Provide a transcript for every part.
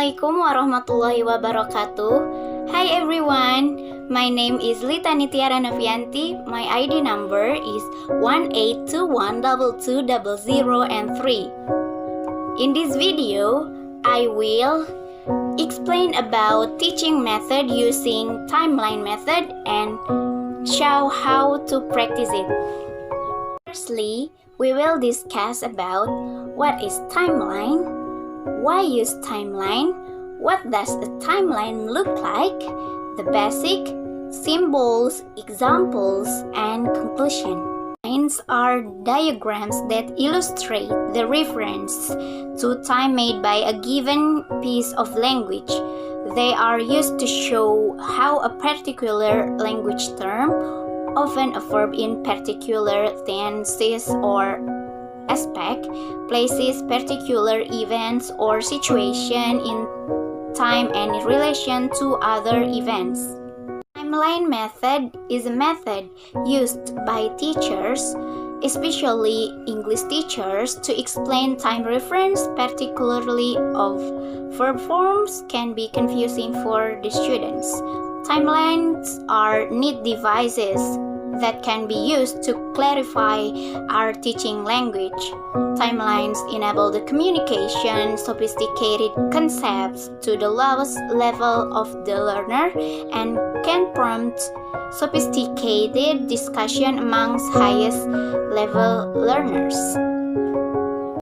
Assalamualaikum warahmatullahi wabarakatuh. Hi everyone, my name is Lita Nitiara Novianti. My ID number is 182122003. In this video, I will explain about teaching method using timeline method and show how to practice it. Firstly, we will discuss about what is timeline. Why use timeline? What does a timeline look like? The basic, symbols, examples, and conclusion. Lines are diagrams that illustrate the reference to time made by a given piece of language. They are used to show how a particular language term, often a verb in particular tenses or aspect, places particular events or situation in time and in relation to other events. Timeline method is a method used by teachers, especially English teachers, to explain time reference, particularly of verb forms, can be confusing for the students. Timelines are neat devices that can be used to clarify our teaching language. Timelines enable the communication sophisticated concepts to the lowest level of the learner and can prompt sophisticated discussion amongst highest level learners.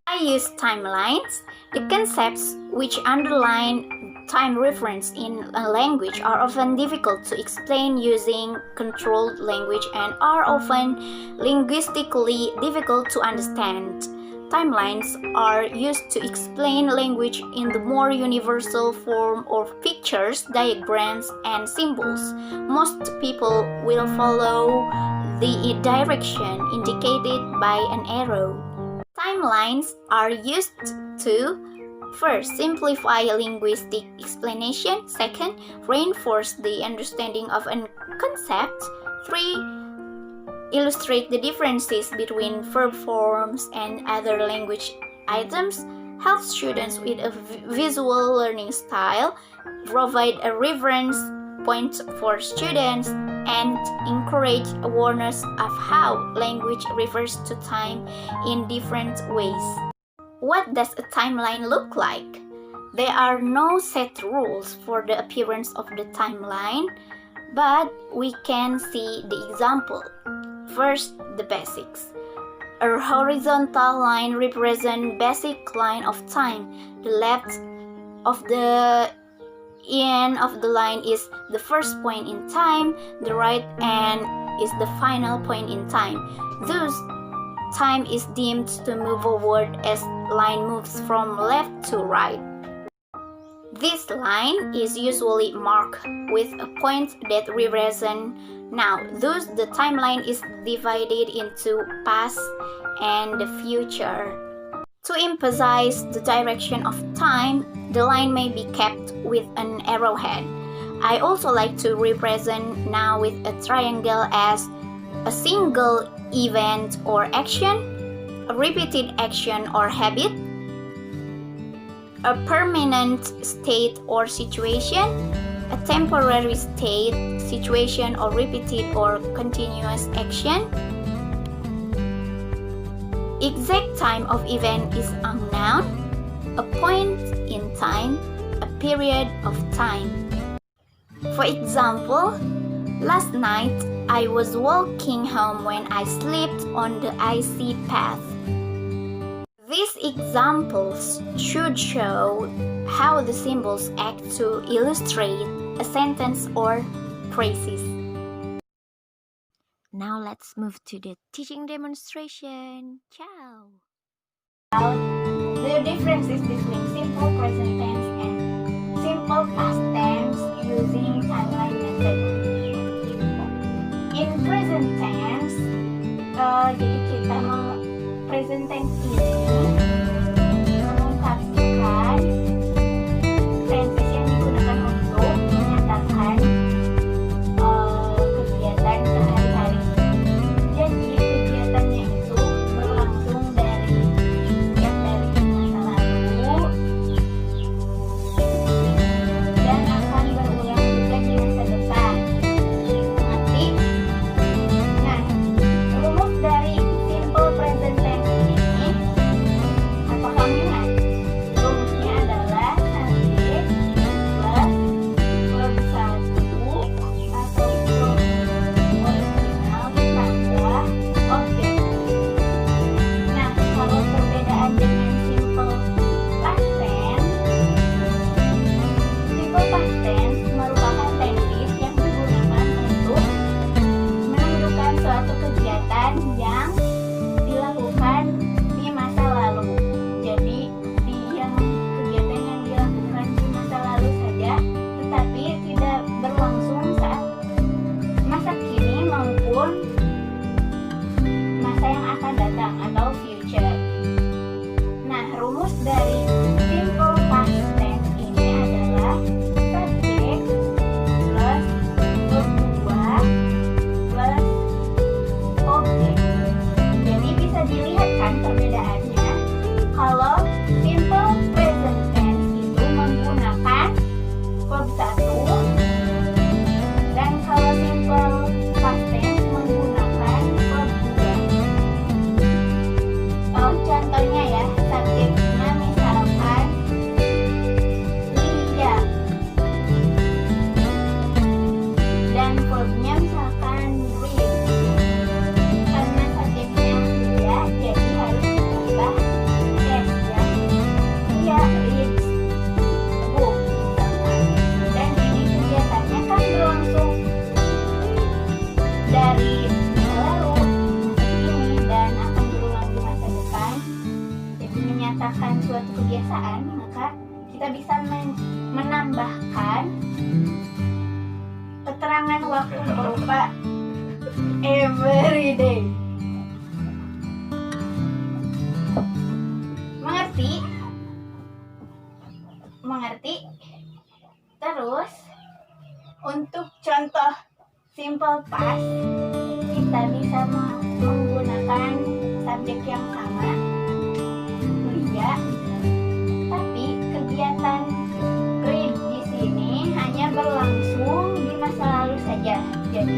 I use timelines. The concepts which underline time reference in a language are often difficult to explain using controlled language and are often linguistically difficult to understand. Timelines are used to explain language in the more universal form of pictures, diagrams, and symbols. Most people will follow the direction indicated by an arrow. Timelines are used to first, simplify linguistic explanation. Second, reinforce the understanding of a concept. 3. Illustrate the differences between verb forms and other language items. Help students with a visual learning style. Provide a reference point for students and encourage awareness of how language refers to time in different ways. What does a timeline look like? There are no set rules for the appearance of the timeline, but we can see the example. First, the basics. A horizontal line represents basic line of time. The left of the end of the line is the first point in time. The right end is the final point in time. Thus, time is deemed to move forward as line moves from left to right. This line is usually marked with a point that represents now. Thus, the timeline is divided into past and the future. To emphasize the direction of time, the line may be kept with an arrowhead. I also like to represent now with a triangle as a single event or action, a repeated action or habit, a permanent state or situation, a temporary state, situation or repeated or continuous action. Exact time of event is unknown, a point in time, a period of time. For example, last night I was walking home when I slipped on the icy path. These examples should show how the symbols act to illustrate a sentence or phrases. Now let's move to the teaching demonstration. Ciao! The differences between simple present tense and simple past tense using timeline method. In present tense, jadi kita present tense ini mengungkapkan tenses yang digunakan untuk menyatakan kegiatan sehari-hari. Jadi kegiatannya itu berlangsung dari masa lalu waktu berupa every day. Mengerti? Mengerti? Terus untuk contoh simple past, kita bisa menggunakan subjek yang sama, Lia, tapi kegiatan read di sini hanya berlangsung di masa lalu saja. Jadi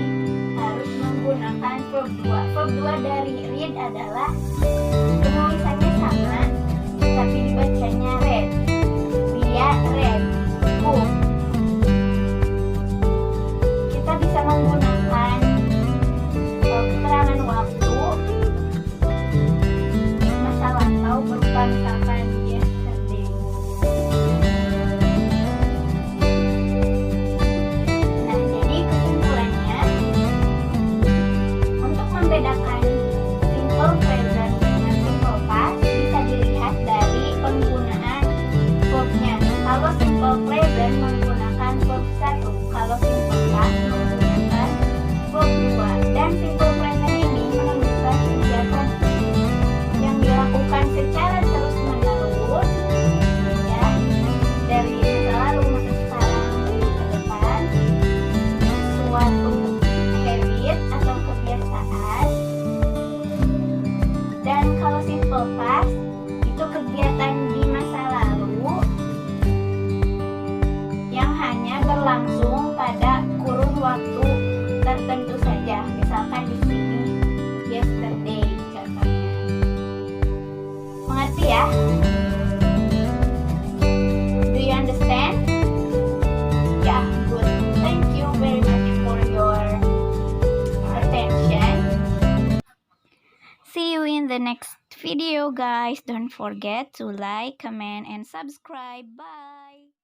harus menggunakan verb 2. Verb 2 dari read adalah penulisannya sama, tapi dibacanya read. Lia read book. Kita bisa menggunakan keterangan waktu masa lampau berupa misalkan yesterday. Nah, jadi kesimpulannya, untuk membedakan simple present dengan simple past bisa dilihat dari penggunaan verbnya. Kalau simple present menggunakan verb 1, kalau simple past menggunakan verb 2. Dan simple present ini menunjukkan kegiatan yang dilakukan secara terus-menerus, ya, dari masa lalu, masa sekarang, menuju ke depan, suatu habit atau kebiasaan. Dan kalau simple past itu kegiatan di masa lalu yang hanya berlangsung pada kurun waktu tertentu saja. Misalkan di sini yesterday contohnya. Mengerti ya? Do you understand? Yeah, good. Thank you very much for your attention. See you in the next video, guys. Don't forget to like, comment, and subscribe. Bye.